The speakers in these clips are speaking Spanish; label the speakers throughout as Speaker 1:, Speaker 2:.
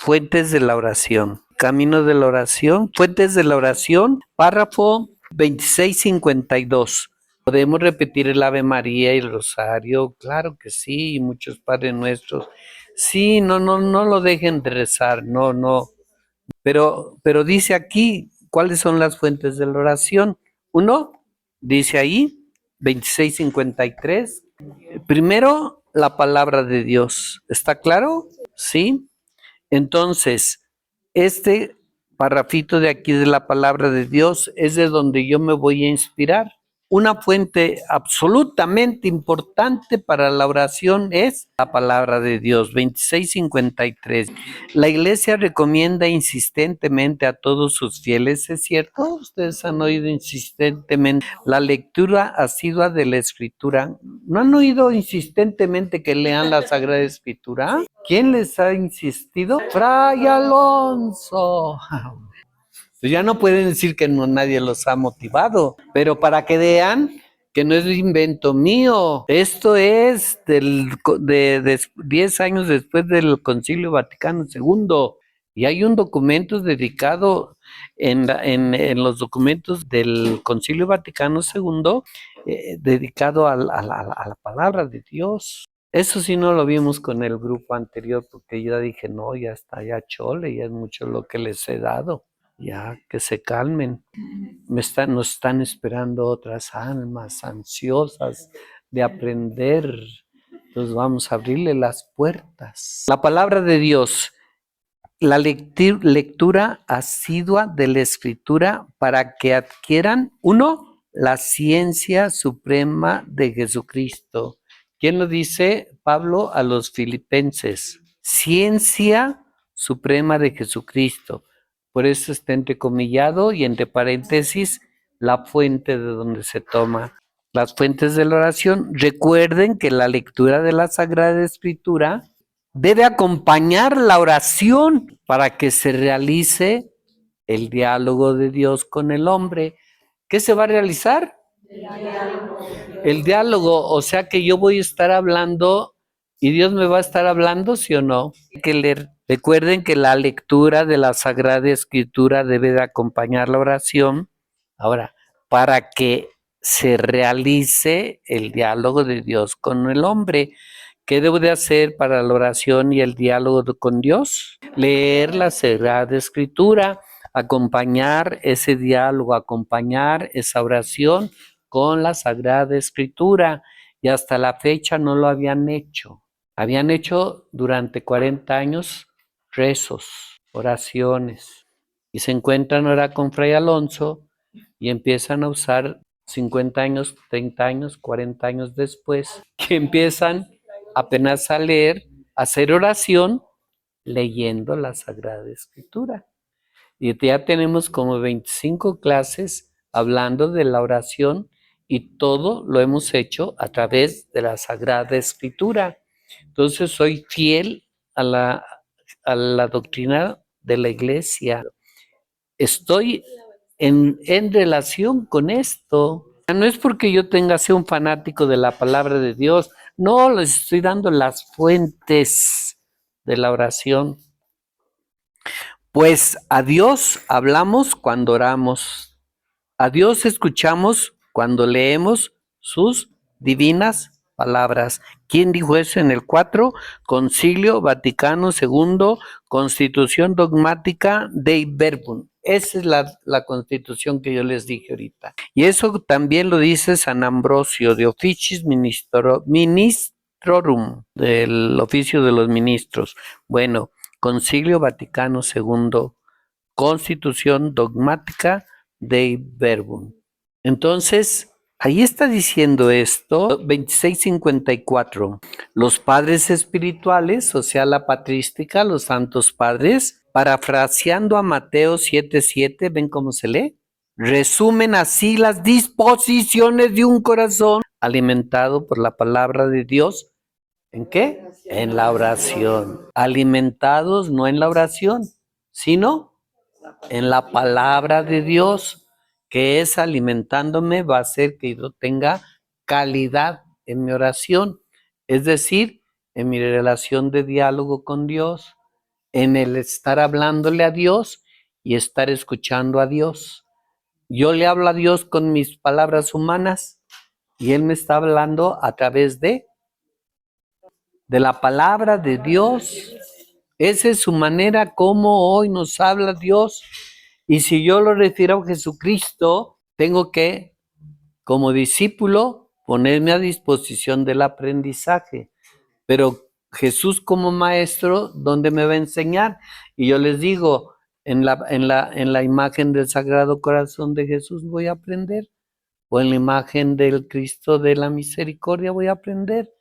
Speaker 1: Fuentes de la oración. Camino de la oración. Fuentes de la oración. Párrafo 2652. ¿Podemos repetir el Ave María y el Rosario? Claro que sí, y muchos Padres Nuestros. Sí, no lo dejen de rezar, no. Pero dice aquí, ¿cuáles son las fuentes de la oración? Uno, dice ahí, 2653. Primero, la palabra de Dios. ¿Está claro? Sí. Entonces, este parrafito de aquí de la palabra de Dios es de donde yo me voy a inspirar. Una fuente absolutamente importante para la oración es la palabra de Dios, 2653. La iglesia recomienda insistentemente a todos sus fieles, ¿es cierto? Ustedes han oído insistentemente la lectura asidua de la Escritura. ¿No han oído insistentemente que lean la Sagrada Escritura? ¿Quién les ha insistido? Fray Alonso. Pues ya no pueden decir que no, nadie los ha motivado, pero para que vean que no es invento mío, esto es de 10 años después del Concilio Vaticano II, y hay un documento dedicado en los documentos del Concilio Vaticano II, dedicado a la palabra de Dios. Eso sí no lo vimos con el grupo anterior, porque yo dije, no, ya está, ya chole, ya es mucho lo que les he dado. Ya, que se calmen. Nos están esperando otras almas ansiosas de aprender. Entonces vamos a abrirle las puertas. La palabra de Dios, la lectura asidua de la Escritura para que adquieran, uno, la ciencia suprema de Jesucristo. ¿Quién lo dice? Pablo a los filipenses. Ciencia suprema de Jesucristo. Por eso está entrecomillado y entre paréntesis la fuente de donde se toma. Las fuentes de la oración. Recuerden que la lectura de la Sagrada Escritura debe acompañar la oración para que se realice el diálogo de Dios con el hombre. ¿Qué se va a realizar? El diálogo, o sea que yo voy a estar hablando y Dios me va a estar hablando, ¿sí o no? Que leer. Recuerden que la lectura de la Sagrada Escritura debe de acompañar la oración. Ahora, para que se realice el diálogo de Dios con el hombre. ¿Qué debo de hacer para la oración y el diálogo con Dios? Leer la Sagrada Escritura, acompañar ese diálogo, acompañar esa oración con la Sagrada Escritura. Y hasta la fecha no lo habían hecho. Habían hecho durante 40 años rezos, oraciones. Y se encuentran ahora con Fray Alonso y empiezan a usar 50 años, 30 años, 40 años después, que empiezan apenas a leer, a hacer oración, leyendo la Sagrada Escritura. Y ya tenemos como 25 clases hablando de la oración y todo lo hemos hecho a través de la Sagrada Escritura. Entonces soy fiel a la doctrina de la Iglesia. Estoy en relación con esto. No es porque yo sea un fanático de la palabra de Dios, no, les estoy dando las fuentes de la oración. Pues a Dios hablamos cuando oramos, a Dios escuchamos cuando leemos sus divinas palabras. ¿Quién dijo eso en el 4? Concilio Vaticano II, Constitución Dogmática Dei Verbum. Esa es la constitución que yo les dije ahorita. Y eso también lo dice San Ambrosio de Officiis Ministrorum, del oficio de los ministros. Bueno, Concilio Vaticano II, Constitución Dogmática Dei Verbum. Entonces, ahí está diciendo esto, 2654. Los padres espirituales, o sea, la patrística, los santos padres, parafraseando a Mateo 7:7, ¿ven cómo se lee? Resumen así las disposiciones de un corazón alimentado por la palabra de Dios. ¿En qué? En la oración. Alimentados no en la oración, sino en la palabra de Dios, que es alimentándome, va a hacer que yo tenga calidad en mi oración, es decir, en mi relación de diálogo con Dios. en el estar hablándole a Dios y estar escuchando a Dios. Yo le hablo a Dios con mis palabras humanas y Él me está hablando a través de la palabra de Dios. Esa es su manera como hoy nos habla Dios. Y si yo lo refiero a Jesucristo, tengo que, como discípulo, ponerme a disposición del aprendizaje. Pero Jesús como maestro, ¿dónde me va a enseñar? Y yo les digo, en la imagen del Sagrado Corazón de Jesús voy a aprender, o en la imagen del Cristo de la Misericordia voy a aprender.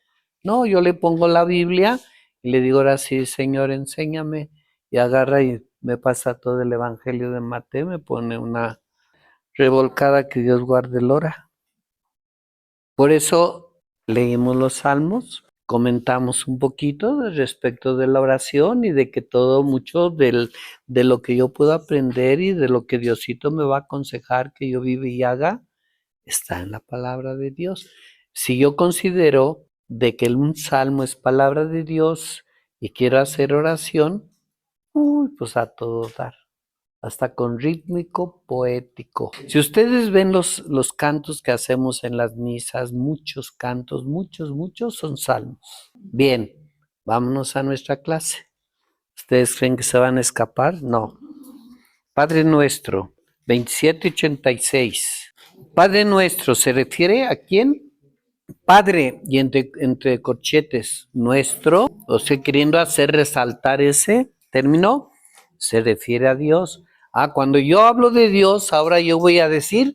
Speaker 1: No, yo le pongo la Biblia y le digo ahora sí, Señor, enséñame. Y agarra y me pasa todo el Evangelio de Mateo, me pone una revolcada, que Dios guarde el hora. Por eso leímos los Salmos, comentamos un poquito respecto de la oración y de que mucho de lo que yo puedo aprender y de lo que Diosito me va a aconsejar que yo viva y haga, está en la palabra de Dios. Si yo considero de que un salmo es palabra de Dios y quiero hacer oración, pues a todo dar, hasta con rítmico poético. Si ustedes ven los cantos que hacemos en las misas, muchos cantos, muchos son salmos. Bien, vámonos a nuestra clase. ¿Ustedes creen que se van a escapar? No. Padre Nuestro, 2786. Padre Nuestro, ¿se refiere a quién? Padre, y entre corchetes, nuestro, o sea, queriendo hacer resaltar ese término, se refiere a Dios. Cuando yo hablo de Dios, ahora yo voy a decir,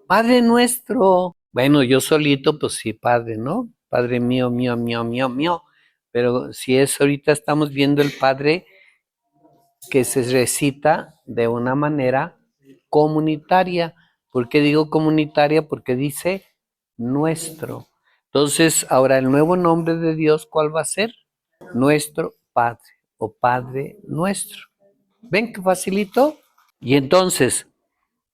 Speaker 1: Padre Nuestro. Bueno, yo solito, pues sí, Padre, ¿no? Padre mío, mío, mío, mío, mío. Pero si es ahorita estamos viendo el Padre que se recita de una manera comunitaria. ¿Por qué digo comunitaria? Porque dice nuestro. Entonces, ahora el nuevo nombre de Dios, ¿cuál va a ser? Nuestro Padre o Padre nuestro. ¿Ven qué facilito? Y entonces,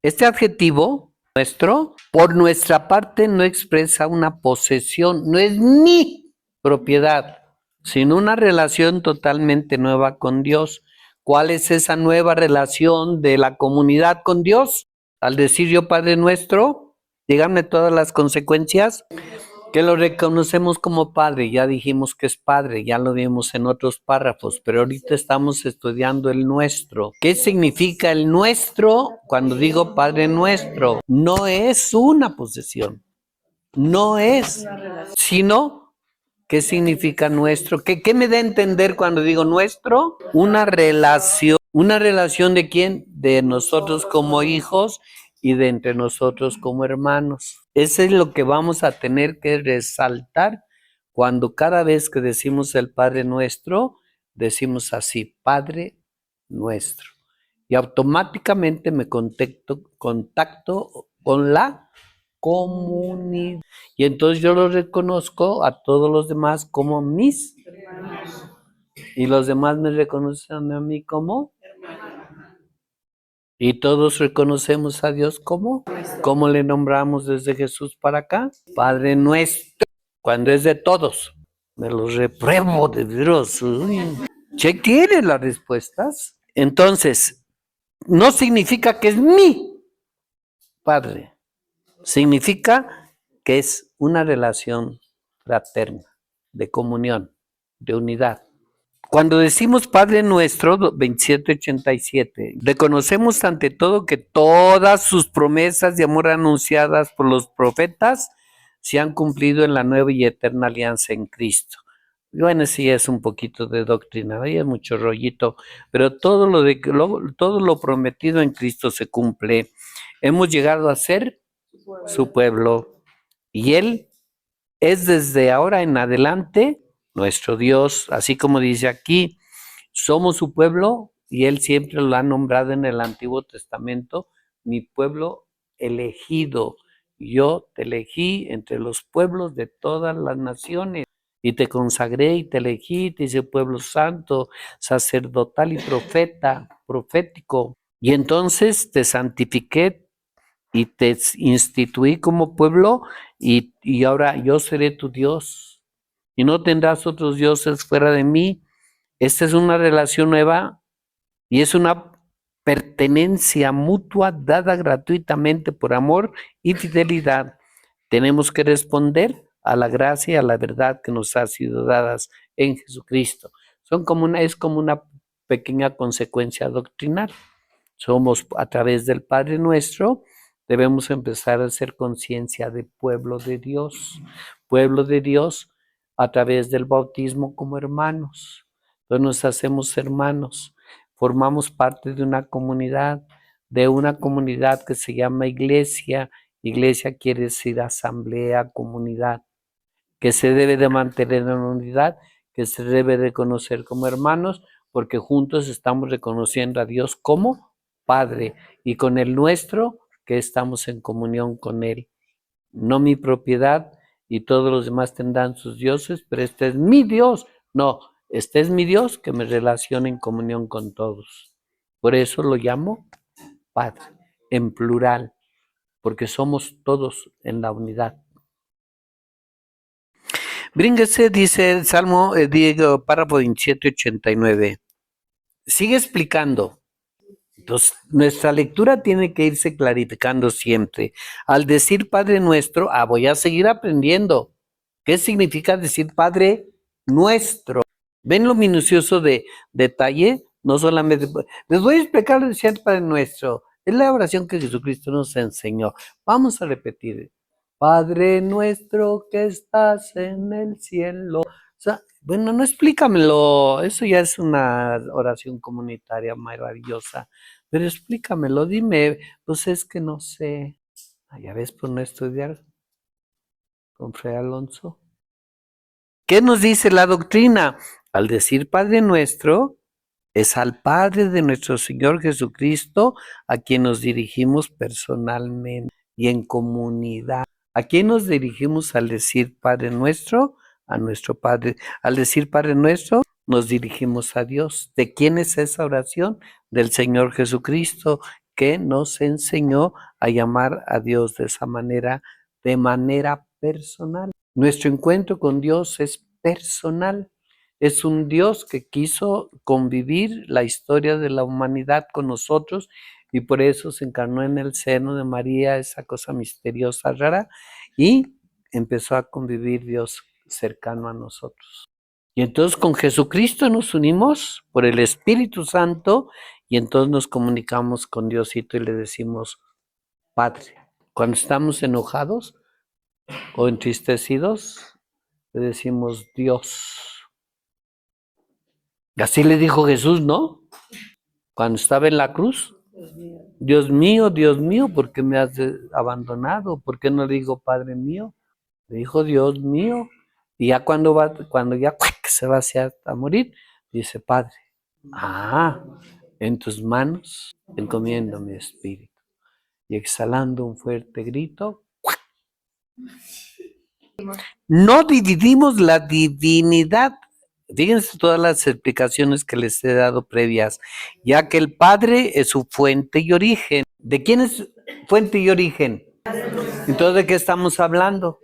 Speaker 1: este adjetivo, nuestro, por nuestra parte no expresa una posesión, no es mi propiedad, sino una relación totalmente nueva con Dios. ¿Cuál es esa nueva relación de la comunidad con Dios? Al decir yo Padre nuestro, díganme todas las consecuencias. Que lo reconocemos como Padre, ya dijimos que es Padre, ya lo vimos en otros párrafos, pero ahorita estamos estudiando el nuestro. ¿Qué significa el nuestro? Cuando digo Padre nuestro, no es una posesión, no es, sino ¿qué significa nuestro? ¿Qué me da a entender cuando digo nuestro? ¿Una relación de quién? De nosotros como hijos y de entre nosotros como hermanos. Eso es lo que vamos a tener que resaltar cuando cada vez que decimos el Padre Nuestro, decimos así, Padre Nuestro. Y automáticamente me contacto con la comunidad. Y entonces yo los reconozco a todos los demás como mis hermanos. Y los demás me reconocen a mí como hermano. Y todos reconocemos a Dios como, ¿cómo le nombramos desde Jesús para acá? Padre nuestro, cuando es de todos. Me los repruebo de Dios. ¿Ya tienen las respuestas? Entonces, no significa que es mi Padre. Significa que es una relación fraterna, de comunión, de unidad. Cuando decimos Padre Nuestro, 2787, reconocemos ante todo que todas sus promesas de amor anunciadas por los profetas se han cumplido en la nueva y eterna alianza en Cristo. Bueno, sí es un poquito de doctrina, hay mucho rollito, pero todo lo prometido en Cristo se cumple. Hemos llegado a ser su pueblo y Él es desde ahora en adelante nuestro Dios, así como dice aquí, somos su pueblo y Él siempre lo ha nombrado en el Antiguo Testamento, mi pueblo elegido. Yo te elegí entre los pueblos de todas las naciones y te consagré y te elegí, te hice pueblo santo, sacerdotal y profético. Y entonces te santifiqué y te instituí como pueblo y ahora yo seré tu Dios y no tendrás otros dioses fuera de mí. Esta es una relación nueva y es una pertenencia mutua dada gratuitamente por amor y fidelidad. Tenemos que responder a la gracia y a la verdad que nos ha sido dadas en Jesucristo. Es como una pequeña consecuencia doctrinal. Somos a través del Padre Nuestro, debemos empezar a hacer conciencia de pueblo de Dios a través del bautismo como hermanos. Entonces nos hacemos hermanos, formamos parte de una comunidad que se llama iglesia. Iglesia quiere decir asamblea, comunidad, que se debe de mantener en unidad, que se debe de conocer como hermanos, porque juntos estamos reconociendo a Dios como Padre y con el nuestro, que estamos en comunión con Él. No mi propiedad y todos los demás tendrán sus dioses, pero este es mi Dios. No, este es mi Dios que me relaciona en comunión con todos. Por eso lo llamo Padre, en plural, porque somos todos en la unidad. Brínguese, dice el Salmo, párrafo 27-89. Sigue explicando. Entonces, nuestra lectura tiene que irse clarificando siempre. Al decir Padre Nuestro, voy a seguir aprendiendo. ¿Qué significa decir Padre Nuestro? ¿Ven lo minucioso de detalle? No solamente... Les voy a explicar lo decir Padre Nuestro. Es la oración que Jesucristo nos enseñó. Vamos a repetir. Padre Nuestro que estás en el cielo. O sea, bueno, no explícamelo. Eso ya es una oración comunitaria maravillosa. Pero explícamelo, dime. Pues es que no sé. Ya ves por no estudiar con Fray Alonso. ¿Qué nos dice la doctrina? Al decir Padre Nuestro, es al Padre de nuestro Señor Jesucristo a quien nos dirigimos personalmente y en comunidad. ¿A quién nos dirigimos al decir Padre Nuestro? A nuestro Padre. Al decir Padre Nuestro, nos dirigimos a Dios. ¿De quién es esa oración? Del Señor Jesucristo, que nos enseñó a llamar a Dios de esa manera, de manera personal. Nuestro encuentro con Dios es personal. Es un Dios que quiso convivir la historia de la humanidad con nosotros y por eso se encarnó en el seno de María, esa cosa misteriosa, rara, y empezó a convivir Dios cercano a nosotros. Y entonces con Jesucristo nos unimos por el Espíritu Santo y entonces nos comunicamos con Diosito y le decimos Padre. Cuando estamos enojados o entristecidos, le decimos Dios. Así le dijo Jesús, ¿no? Cuando estaba en la cruz. Dios mío, ¿por qué me has abandonado? ¿Por qué no le digo Padre mío? Le dijo Dios mío. Y ya cuando ya se va a morir, dice Padre, en tus manos encomiendo mi espíritu. Y exhalando un fuerte grito, no dividimos la divinidad. Fíjense todas las explicaciones que les he dado previas, ya que el Padre es su fuente y origen. ¿De quién es fuente y origen? Entonces, ¿de qué estamos hablando?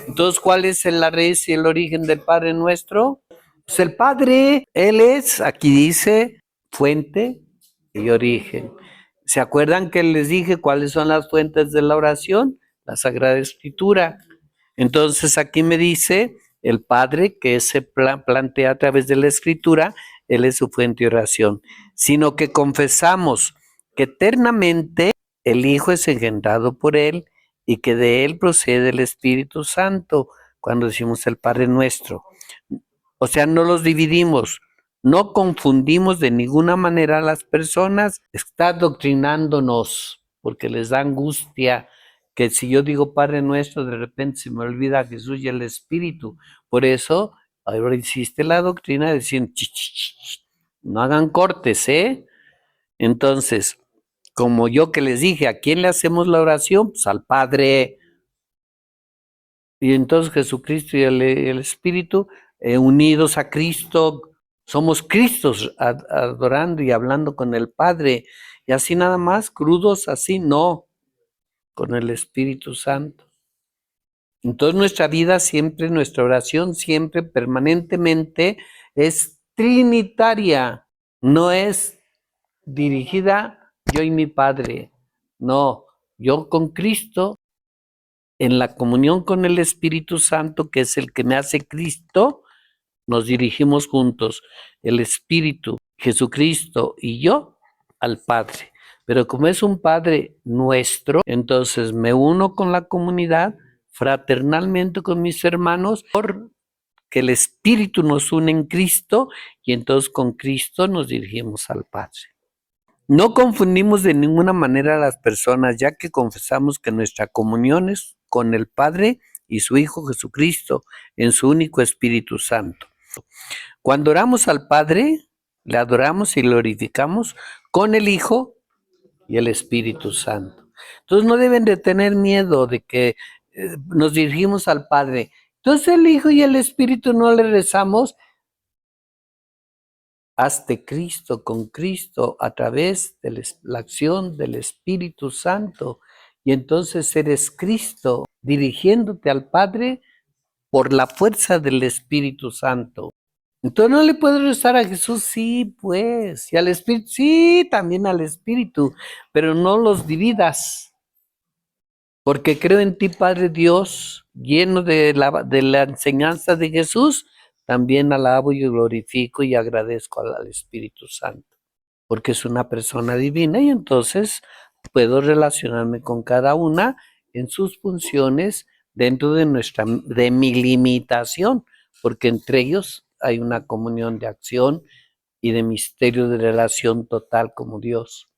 Speaker 1: Entonces, ¿cuál es la raíz y el origen del Padre nuestro? Pues el Padre, Él es, aquí dice, fuente y origen. ¿Se acuerdan que les dije cuáles son las fuentes de la oración? La Sagrada Escritura. Entonces aquí me dice el Padre que se plantea a través de la Escritura, Él es su fuente de oración, sino que confesamos que eternamente el Hijo es engendrado por Él y que de Él procede el Espíritu Santo cuando decimos el Padre Nuestro. O sea, no los dividimos, no confundimos de ninguna manera a las personas, está doctrinándonos porque les da angustia que si yo digo Padre Nuestro, de repente se me olvida Jesús y el Espíritu. Por eso, ahora existe la doctrina de decir, no hagan cortes, ¿eh? Entonces, como yo que les dije, ¿a quién le hacemos la oración? Pues al Padre. Y entonces Jesucristo y el Espíritu, unidos a Cristo, somos Cristos adorando y hablando con el Padre. Y así nada más, crudos, así no, con el Espíritu Santo. Entonces nuestra vida siempre, nuestra oración siempre, permanentemente es trinitaria, no es dirigida yo y mi Padre, no, yo con Cristo, en la comunión con el Espíritu Santo, que es el que me hace Cristo, nos dirigimos juntos, el Espíritu, Jesucristo y yo, al Padre. Pero como es un Padre nuestro, entonces me uno con la comunidad, fraternalmente con mis hermanos, porque el Espíritu nos une en Cristo y entonces con Cristo nos dirigimos al Padre. No confundimos de ninguna manera a las personas, ya que confesamos que nuestra comunión es con el Padre y su Hijo Jesucristo, en su único Espíritu Santo. Cuando oramos al Padre, le adoramos y glorificamos con el Hijo y el Espíritu Santo. Entonces no deben de tener miedo de que nos dirigimos al Padre. Entonces el Hijo y el Espíritu no le rezamos. Hazte Cristo con Cristo a través de la acción del Espíritu Santo. Y entonces eres Cristo dirigiéndote al Padre por la fuerza del Espíritu Santo. Entonces no le puedes rezar a Jesús, sí, pues, y al Espíritu, sí, también al Espíritu, pero no los dividas. Porque creo en ti, Padre Dios, lleno de la enseñanza de Jesús, también alabo y glorifico y agradezco al Espíritu Santo, porque es una persona divina y entonces puedo relacionarme con cada una en sus funciones dentro de mi limitación, porque entre ellos hay una comunión de acción y de misterio de relación total como Dios.